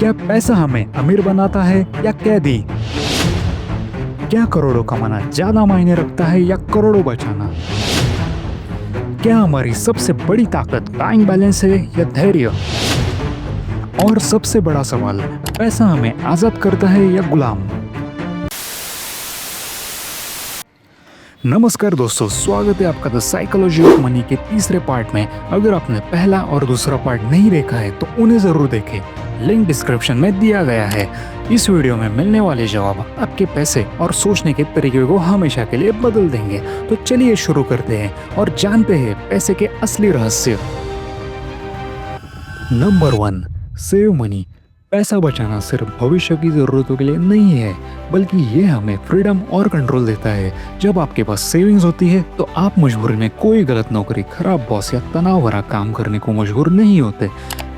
क्या पैसा हमें अमीर बनाता है या कैदी? क्या करोड़ों कमाना ज्यादा मायने रखता है या करोड़ों बचाना? क्या हमारी सबसे बड़ी ताकत बैंक बैलेंस है या धैर्य? और सबसे बड़ा सवाल, पैसा हमें आजाद करता है या गुलाम? नमस्कार दोस्तों, स्वागत है आपका द साइकोलॉजी ऑफ मनी के तीसरे पार्ट में। अगर आपने पहला और दूसरा पार्ट नहीं देखा है तो उन्हें जरूर देखें, लिंक डिस्क्रिप्शन में दिया गया है। इस वीडियो में मिलने वाले जवाब आपके पैसे और सोचने के तरीके को हमेशा के लिए बदल देंगे। तो चलिए शुरू करते हैं और जानते हैं पैसे के असली रहस्य। Number 1, save money. पैसा बचाना सिर्फ भविष्य की जरूरतों के लिए नहीं है, बल्कि ये हमें फ्रीडम और कंट्रोल देता है। जब आपके पास सेविंग्स होती है तो आप मजबूरी में कोई गलत नौकरी, खराब बॉस या तनाव भरा काम करने को मजबूर नहीं होते।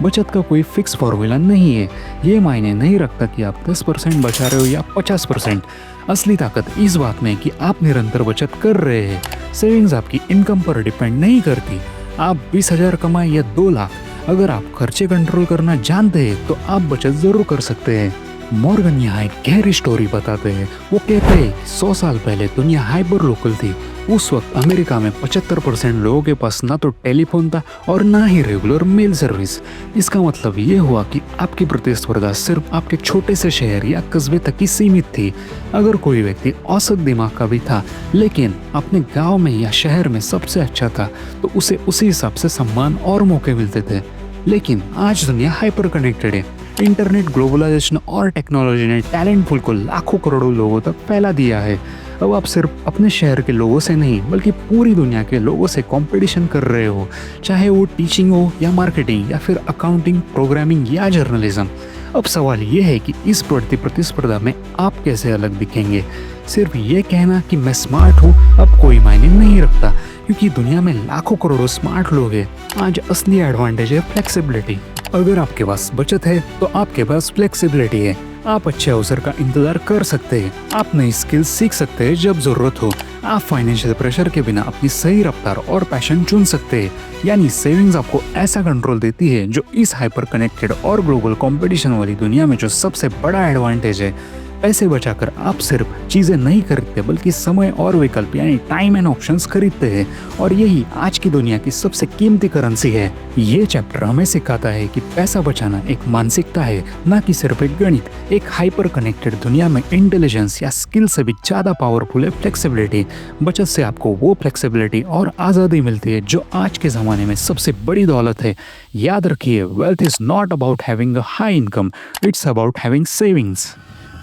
बचत का कोई फिक्स फॉर्मूला नहीं है। ये मायने नहीं रखता कि आप 10% बचा रहे हो या 50%। असली ताकत इस बात में कि आप निरंतर बचत कर रहे हैं। सेविंग्स आपकी इनकम पर डिपेंड नहीं करती। आप 20,000 कमाए या 2 लाख, अगर आप खर्चे कंट्रोल करना जानते हैं तो आप बचत जरूर कर सकते हैं। मॉर्गन यहाँ एक गहरी स्टोरी बताते हैं। वो कहते हैं कि 100 साल पहले दुनिया हाइपर लोकल थी। उस वक्त अमेरिका में 75% लोगों के पास ना तो टेलीफोन था और ना ही रेगुलर मेल सर्विस। इसका मतलब ये हुआ कि आपकी प्रतिस्पर्धा सिर्फ आपके छोटे से शहर या कस्बे तक ही सीमित थी। अगर कोई व्यक्ति औसत दिमाग का भी था लेकिन अपने गांव में या शहर में सबसे अच्छा था तो उसे उसी हिसाब से सम्मान और मौके मिलते थे। लेकिन आज दुनिया हाइपर कनेक्टेड है। इंटरनेट, ग्लोबलाइजेशन और टेक्नोलॉजी ने टैलेंट पूल को लाखों करोड़ों लोगों तक फैला दिया है। अब आप सिर्फ अपने शहर के लोगों से नहीं बल्कि पूरी दुनिया के लोगों से कंपटीशन कर रहे हो, चाहे वो टीचिंग हो या मार्केटिंग या फिर अकाउंटिंग, प्रोग्रामिंग या जर्नलिज्म। अब सवाल ये है कि इस बढ़ती प्रतिस्पर्धा में आप कैसे अलग दिखेंगे। सिर्फ ये कहना कि मैं स्मार्ट हूँ अब कोई मायने नहीं रखता, क्योंकि दुनिया में लाखों करोड़ों स्मार्ट लोग हैं। आज असली एडवांटेज है फ्लेक्सिबिलिटी। अगर आपके पास बचत है तो आपके पास फ्लेक्सिबिलिटी है। आप अच्छे अवसर का इंतजार कर सकते हैं। आप नई स्किल्स सीख सकते हैं जब जरूरत हो। आप फाइनेंशियल प्रेशर के बिना अपनी सही रफ्तार और पैशन चुन सकते हैं। यानी सेविंग्स आपको ऐसा कंट्रोल देती है जो इस हाइपर कनेक्टेड और ग्लोबल कंपटीशन वाली दुनिया में जो सबसे बड़ा एडवांटेज है। पैसे बचाकर आप सिर्फ चीजें नहीं खरीदते बल्कि समय और विकल्प यानी टाइम एंड ऑप्शंस खरीदते हैं, और यही आज की दुनिया की सबसे कीमती करेंसी है। ये चैप्टर हमें सिखाता है कि पैसा बचाना एक मानसिकता है, न कि सिर्फ एक गणित। एक हाइपर कनेक्टेड दुनिया में इंटेलिजेंस या स्किल से भी ज्यादा पावरफुल है फ्लेक्सिबिलिटी। बचत से आपको वो फ्लेक्सिबिलिटी और आज़ादी मिलती है जो आज के ज़माने में सबसे बड़ी दौलत है। याद रखिए, wealth is not about having a high income, it's about having savings.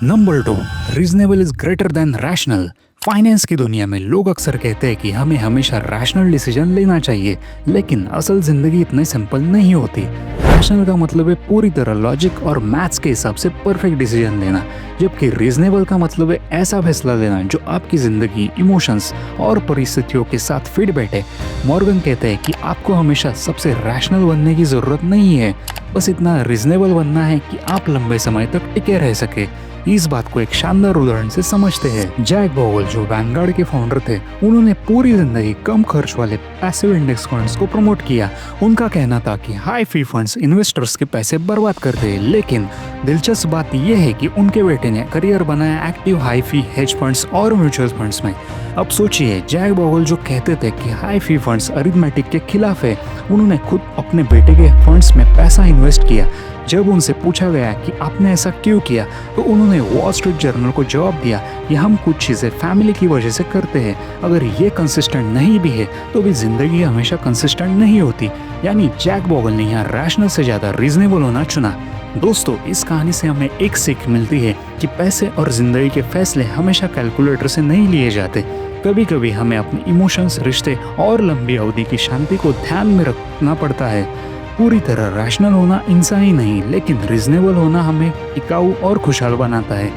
Number 2, reasonable is greater than rational. Finance की दुनिया में लोग अक्सर कहते हैं कि हमें हमेशा रैशनल डिसीजन लेना चाहिए, लेकिन असल जिंदगी इतनी सिंपल नहीं होती। रैशनल का मतलब है पूरी तरह लॉजिक और मैथ्स के हिसाब से परफेक्ट डिसीजन लेना, जबकि रीजनेबल का मतलब है ऐसा फैसला लेना जो आपकी जिंदगी, इमोशंस और परिस्थितियों के साथ फिट बैठे। मॉर्गन कहते हैं कि आपको हमेशा सबसे रैशनल बनने की जरूरत नहीं है, बस इतना रीजनेबल बनना है कि आप लंबे समय तक टिके रह सके। इस बात को एक शानदार उदाहरण से समझते हैं। जैक बोगल जो वैनगार्ड के फाउंडर थे, उन्होंने पूरी जिंदगी कम खर्च वाले पैसिव इंडेक्स फंड्स को प्रमोट किया। उनका कहना था कि हाई फी फंड्स इन्वेस्टर्स के पैसे बर्बाद करते हैं, लेकिन दिलचस्प बात यह है कि उनके बेटे ने करियर बनाया एक्टिव हाई फी हेज फंड्स और म्यूचुअल फंड्स में। अब सोचिए, जैक बोगल जो कहते थे कि हाई फी फंड्स अरिथमेटिक के खिलाफ है, उन्होंने खुद अपने बेटे के फंड्स में पैसा इन्वेस्ट किया। जब उनसे पूछा गया कि आपने ऐसा क्यों किया, तो उन्होंने वॉल स्ट्रीट जर्नल को जवाब दिया कि हम कुछ चीजें फैमिली की वजह से करते हैं। अगर ये कंसिस्टेंट नहीं भी है तो भी जिंदगी हमेशा कंसिस्टेंट नहीं होती। यानी जैक बोगल ने यहाँ रैशनल से ज्यादा रीजनेबल होना चुना। दोस्तों, इस कहानी से हमें एक सीख मिलती है कि पैसे और जिंदगी के फैसले हमेशा कैलकुलेटर से नहीं लिए जाते। कभी कभी हमें अपने इमोशंस, रिश्ते और लंबी अवधि की शांति को ध्यान में रखना पड़ता है। पूरी तरह रैशनल होना इंसानी नहीं, लेकिन रीजनेबल होना हमें टिकाऊ और खुशहाल बनाता है।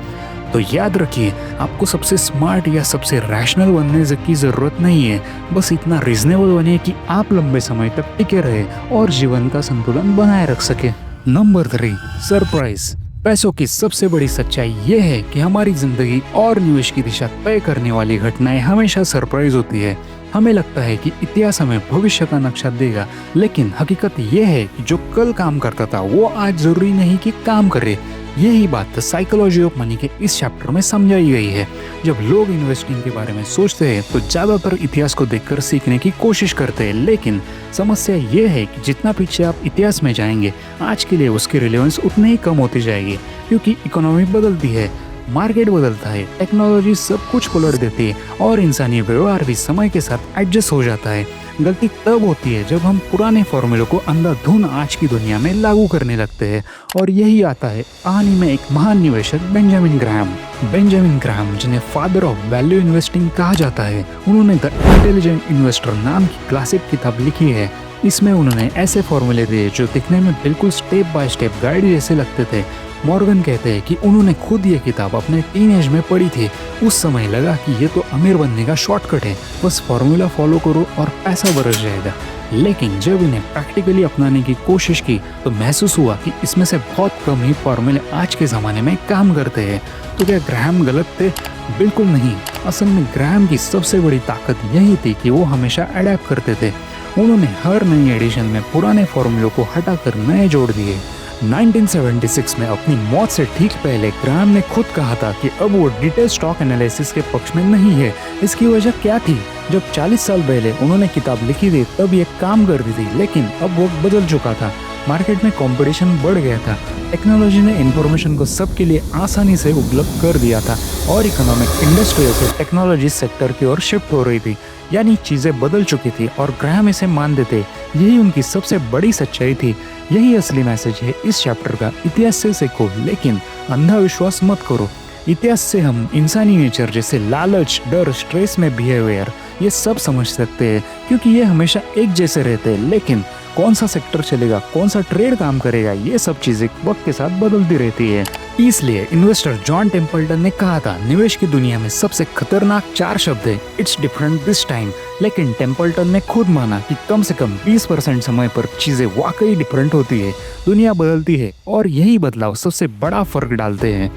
तो याद रखिए, आपको सबसे स्मार्ट या सबसे रैशनल बनने की जरूरत नहीं है, बस इतना रीजनेबल बने कि आप लंबे समय तक टिके रहे और जीवन का संतुलन बनाए रख सके। Number 3, surprise. पैसों की सबसे बड़ी सच्चाई ये है कि हमारी जिंदगी और निवेश की दिशा तय करने वाली घटनाएं हमेशा सरप्राइज होती है। हमें लगता है कि इतिहास हमें भविष्य का नक्शा देगा, लेकिन हकीकत ये है कि जो कल काम करता था वो आज जरूरी नहीं कि काम करे। यही बात साइकोलॉजी ऑफ मनी के इस चैप्टर में समझाई गई है। जब लोग इन्वेस्टिंग के बारे में सोचते हैं तो ज्यादातर इतिहास को देखकर सीखने की कोशिश करते हैं, लेकिन समस्या ये है कि जितना पीछे आप इतिहास में जाएंगे आज के लिए उसकी रिलेवेंस उतनी ही कम होती जाएगी, क्योंकि इकोनॉमी बदलती है, मार्केट बदलता है, टेक्नोलॉजी सब कुछ पलट देती है और इंसानी व्यवहार भी समय के साथ एडजस्ट हो जाता है। गलती तब होती है जब हम पुराने फॉर्मूलों को अंधाधुंध आज की दुनिया में लागू करने लगते हैं, और यही आता है कहानी में एक महान निवेशक बेंजामिन ग्राहम, जिन्हें फादर ऑफ वैल्यू इन्वेस्टिंग कहा जाता है। उन्होंने द इंटेलिजेंट इन्वेस्टर नाम की क्लासिक किताब लिखी है। इसमें उन्होंने ऐसे फॉर्मूले दिए जो दिखने में बिल्कुल स्टेप बाय स्टेप गाइड जैसे लगते थे। मॉर्गन कहते हैं कि उन्होंने खुद ये किताब अपने टीनेज में पढ़ी थी। उस समय लगा कि ये तो अमीर बनने का शॉर्टकट है, बस फॉर्मूला फॉलो करो और पैसा बरस जाएगा। लेकिन जब इन्हें प्रैक्टिकली अपनाने की कोशिश की तो महसूस हुआ कि इसमें से बहुत कम ही फॉर्मूले आज के ज़माने में काम करते हैं। तो क्या ग्राहम गलत थे? बिल्कुल नहीं। असल में ग्राहम की सबसे बड़ी ताकत यही थी कि वो हमेशा अडेप्ट करते थे। उन्होंने हर नई एडिशन में पुराने फॉर्मूलों को हटाकर नए जोड़ दिए। 1976 में अपनी मौत से ठीक पहले ग्राहम ने खुद कहा था कि अब वो डिटेल स्टॉक एनालिसिस के पक्ष में नहीं है। इसकी वजह क्या थी? जब 40 साल पहले उन्होंने किताब लिखी थी तब ये काम करती थी, लेकिन अब वक्त बदल चुका था। मार्केट में कंपटीशन बढ़ गया था, टेक्नोलॉजी ने इंफॉर्मेशन को सबके लिए आसानी से उपलब्ध कर दिया था और इकोनॉमिक इंडस्ट्री से टेक्नोलॉजी सेक्टर की ओर शिफ्ट हो रही थी। यानी चीज़ें बदल चुकी थी और ग्राहम इसे मानते थे। यही उनकी सबसे बड़ी सच्चाई थी। यही असली मैसेज है इस चैप्टर का। इतिहास से सीखो, लेकिन अंधा विश्वास मत करो। इतिहास से हम इंसानी नेचर जैसे लालच, डर, स्ट्रेस में बिहेवियर ये सब समझ सकते हैं, क्योंकि ये हमेशा एक जैसे रहते हैं। लेकिन कौन सा सेक्टर चलेगा, कौन सा ट्रेड काम करेगा, ये सब चीजें वक्त के साथ बदलती रहती है। इसलिए इन्वेस्टर जॉन टेम्पल्टन ने कहा था, निवेश की दुनिया में सबसे खतरनाक 4 शब्द है, इट्स डिफरेंट दिस टाइम। लेकिन टेम्पल्टन ने खुद माना कि कम से कम 20% समय पर चीजें वाकई डिफरेंट होती है। दुनिया बदलती है और यही बदलाव सबसे बड़ा फर्क डालते हैं।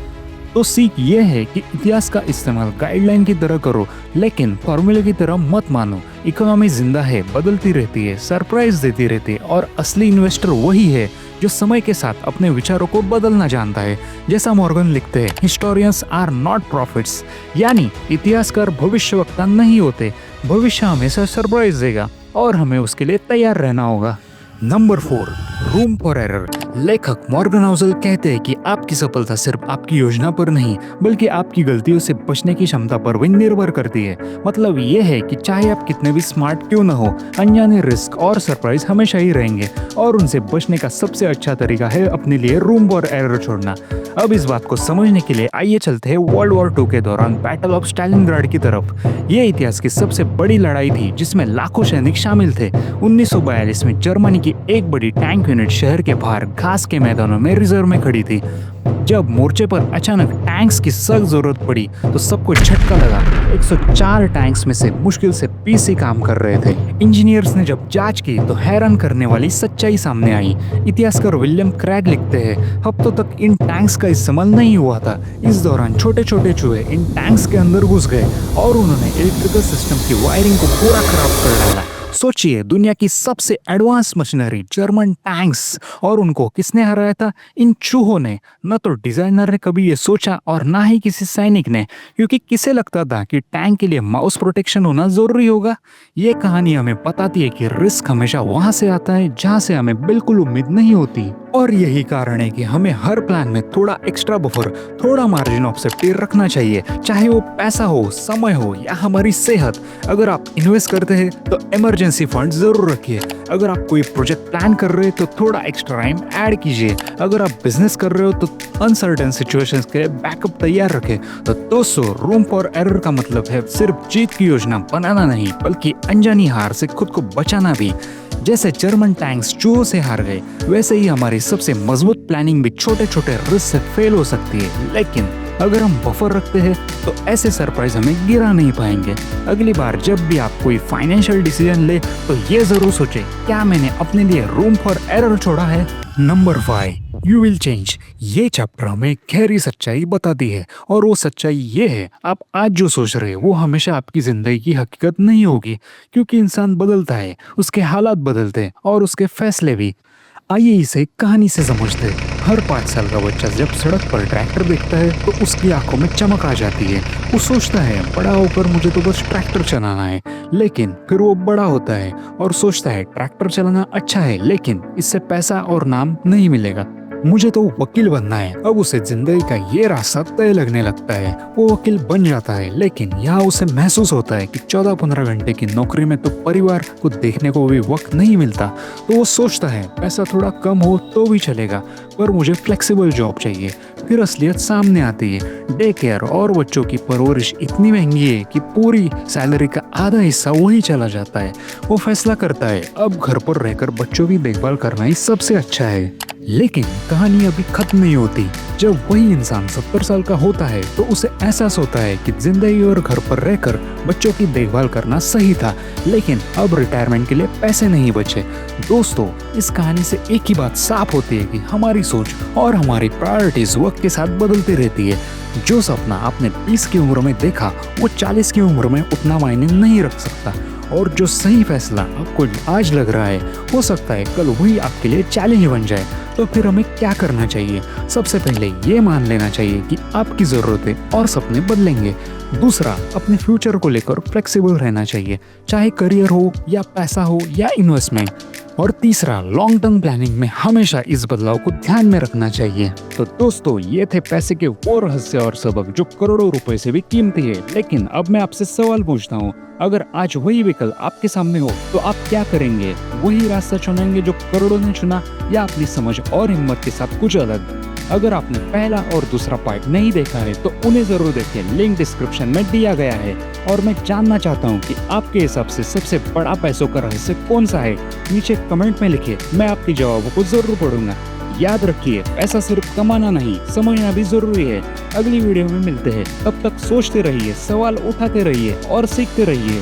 तो सीख ये है कि इतिहास का इस्तेमाल गाइडलाइन की तरह करो, लेकिन फॉर्मूले की तरह मत मानो। इकोनॉमी जिंदा है, बदलती रहती है, सरप्राइज देती रहती है, और असली इन्वेस्टर वही है जो समय के साथ अपने विचारों को बदलना जानता है। जैसा मॉर्गन लिखते हैं, हिस्टोरियंस आर नॉट प्रॉफिट्स, यानी इतिहासकार भविष्यवक्ता नहीं होते। भविष्य हमेशा सरप्राइज देगा और हमें उसके लिए तैयार रहना होगा। Number 4, room for error. लेखक मॉर्गन हाउसल कहते हैं कि आपकी सफलता सिर्फ आपकी योजना पर नहीं, बल्कि आपकी गलतियों से बचने की क्षमता पर भी निर्भर करती है। मतलब ये है कि चाहे आप कितने भी स्मार्ट क्यों न हो, अनजाने रिस्क और सरप्राइज हमेशा ही रहेंगे, और उनसे बचने का सबसे अच्छा तरीका है अपने लिए रूम फॉर एरर छोड़ना। अब इस बात को समझने के लिए आइए चलते हैं वर्ल्ड वॉर 2 के दौरान बैटल ऑफ स्टालिनग्राड की तरफ। ये इतिहास की सबसे बड़ी लड़ाई थी जिसमें लाखों सैनिक शामिल थे। 1942 में जर्मनी की एक बड़ी टैंक यूनिट शहर के बाहर घास के मैदानों में रिजर्व में खड़ी थी। जब मोर्चे पर अचानक टैंक्स की सख्त जरूरत पड़ी तो सबको झटका लगा। 104 टैंक्स में से मुश्किल से 20 ही काम कर रहे थे। इंजीनियर्स ने जब जांच की तो हैरान करने वाली सच्चाई सामने आई। इतिहासकार विलियम क्रैग लिखते हैं, हफ्तों तक इन टैंक्स का इस्तेमाल नहीं हुआ था। इस दौरान छोटे छोटे चूहे इन टैंक्स के अंदर घुस गए और उन्होंने इलेक्ट्रिकल सिस्टम की वायरिंग को पूरा खराब कर डाला। सोचिए, दुनिया की सबसे एडवांस मशीनरी जर्मन टैंक्स, और उनको किसने हराया था? इन चूहों ने। न तो डिजाइनर ने कभी ये सोचा और ना ही किसी सैनिक ने, क्योंकि किसे लगता था कि टैंक के लिए माउस प्रोटेक्शन होना जरूरी होगा। ये कहानी हमें बताती है कि रिस्क हमेशा वहां से आता है जहां से हमें बिल्कुल उम्मीद नहीं होती। और यही कारण है कि हमें हर प्लान में थोड़ा एक्स्ट्रा बफर, थोड़ा मार्जिन ऑफ सेफ्टी रखना चाहिए, चाहे वो पैसा हो, समय हो या हमारी सेहत। अगर आप इन्वेस्ट करते हैं तो इमरजेंसी फंड जरूर रखिए। अगर आप कोई प्रोजेक्ट प्लान कर रहे हैं तो थोड़ा एक्स्ट्रा टाइम ऐड कीजिए। अगर आप बिजनेस कर रहे हो तो अनसर्टेन सिचुएशंस के लिए बैकअप तैयार रखें। तो दोस्तों, रूम फॉर एरर का मतलब है सिर्फ जीत की योजना बनाना नहीं, बल्कि अनजानी हार से खुद को बचाना भी। जैसे जर्मन टैंक्स चूहों से हार गए, वैसे ही हमारी सबसे मजबूत प्लानिंग भी छोटे छोटे रिस्क से फेल हो सकती है। लेकिन अगर हम बफर रखते हैं तो ऐसे सरप्राइज हमें गिरा नहीं पाएंगे। अगली बार जब भी आप कोई फाइनेंशियल डिसीजन ले तो ये जरूर सोचें, क्या मैंने अपने लिए रूम फॉर एरर छोड़ा है? Number 5, you will change. ये चैप्टर हमें गहरी सच्चाई बताती है, और वो सच्चाई ये है, आप आज जो सोच रहे हो वो हमेशा आपकी जिंदगी की हकीकत नहीं होगी, क्योंकि इंसान बदलता है, उसके हालात बदलते हैं और उसके फैसले भी। आइए इसे कहानी से समझते हैं। हर 5 साल का बच्चा जब सड़क पर ट्रैक्टर देखता है तो उसकी आंखों में चमक आ जाती है। वो सोचता है बड़ा होकर मुझे तो बस ट्रैक्टर चलाना है। लेकिन फिर वो बड़ा होता है और सोचता है ट्रैक्टर चलाना अच्छा है, लेकिन इससे पैसा और नाम नहीं मिलेगा, मुझे तो वकील बनना है। अब उसे जिंदगी का ये रास्ता तय लगने लगता है। वो वकील बन जाता है, लेकिन यहाँ उसे महसूस होता है कि 14-15 घंटे की नौकरी में तो परिवार को देखने को भी वक्त नहीं मिलता। तो वो सोचता है पैसा थोड़ा कम हो तो भी चलेगा, पर मुझे फ्लेक्सिबल जॉब चाहिए। फिर असलियत सामने आती है। डे केयर और बच्चों की परवरिश इतनी महंगी है कि पूरी सैलरी का आधा हिस्सा वही चला जाता है। वो फैसला करता है अब घर पर रहकर बच्चों की देखभाल करना ही सबसे अच्छा है। लेकिन कहानी अभी खत्म नहीं होती। जब वही इंसान 70 साल का होता है तो उसे एहसास होता है कि जिंदगी और घर पर रहकर बच्चों की देखभाल करना सही था, लेकिन अब रिटायरमेंट के लिए पैसे नहीं बचे। दोस्तों, इस कहानी से एक ही बात साफ होती है कि हमारी सोच और हमारी प्रायोरिटीज वक्त के साथ बदलती रहती है। जो सपना आपने 20 की उम्र में देखा वो 40 की उम्र में उतना मायने नहीं रख सकता, और जो सही फैसला आपको आज लग रहा है हो सकता है कल वही आपके लिए चैलेंज बन जाए। तो फिर हमें क्या करना चाहिए? सबसे पहले ये मान लेना चाहिए कि आपकी ज़रूरतें और सपने बदलेंगे। दूसरा, अपने फ्यूचर को लेकर फ्लेक्सिबल रहना चाहिए, चाहे करियर हो या पैसा हो या इन्वेस्टमेंट। और तीसरा, लॉन्ग टर्म प्लानिंग में हमेशा इस बदलाव को ध्यान में रखना चाहिए। तो दोस्तों, ये थे पैसे के वो रहस्य और सबक जो करोड़ों रुपए से भी कीमती है। लेकिन अब मैं आपसे सवाल पूछता हूँ, अगर आज वही विकल्प आपके सामने हो तो आप क्या करेंगे? वही रास्ता चुनेंगे जो करोड़ों ने चुना, या अपनी समझ और हिम्मत के साथ कुछ अलग? अगर आपने पहला और दूसरा पार्ट नहीं देखा है तो उन्हें जरूर देखिए, लिंक डिस्क्रिप्शन में दिया गया है। और मैं जानना चाहता हूँ कि आपके हिसाब से सबसे बड़ा पैसों का रहस्य कौन सा है? नीचे कमेंट में लिखिए, मैं आपके जवाबों को जरूर पढ़ूंगा। याद रखिए, पैसा सिर्फ कमाना नहीं, समझना भी जरूरी है। अगली वीडियो में मिलते हैं, तब तक सोचते रहिए, सवाल उठाते रहिए और सीखते रहिए।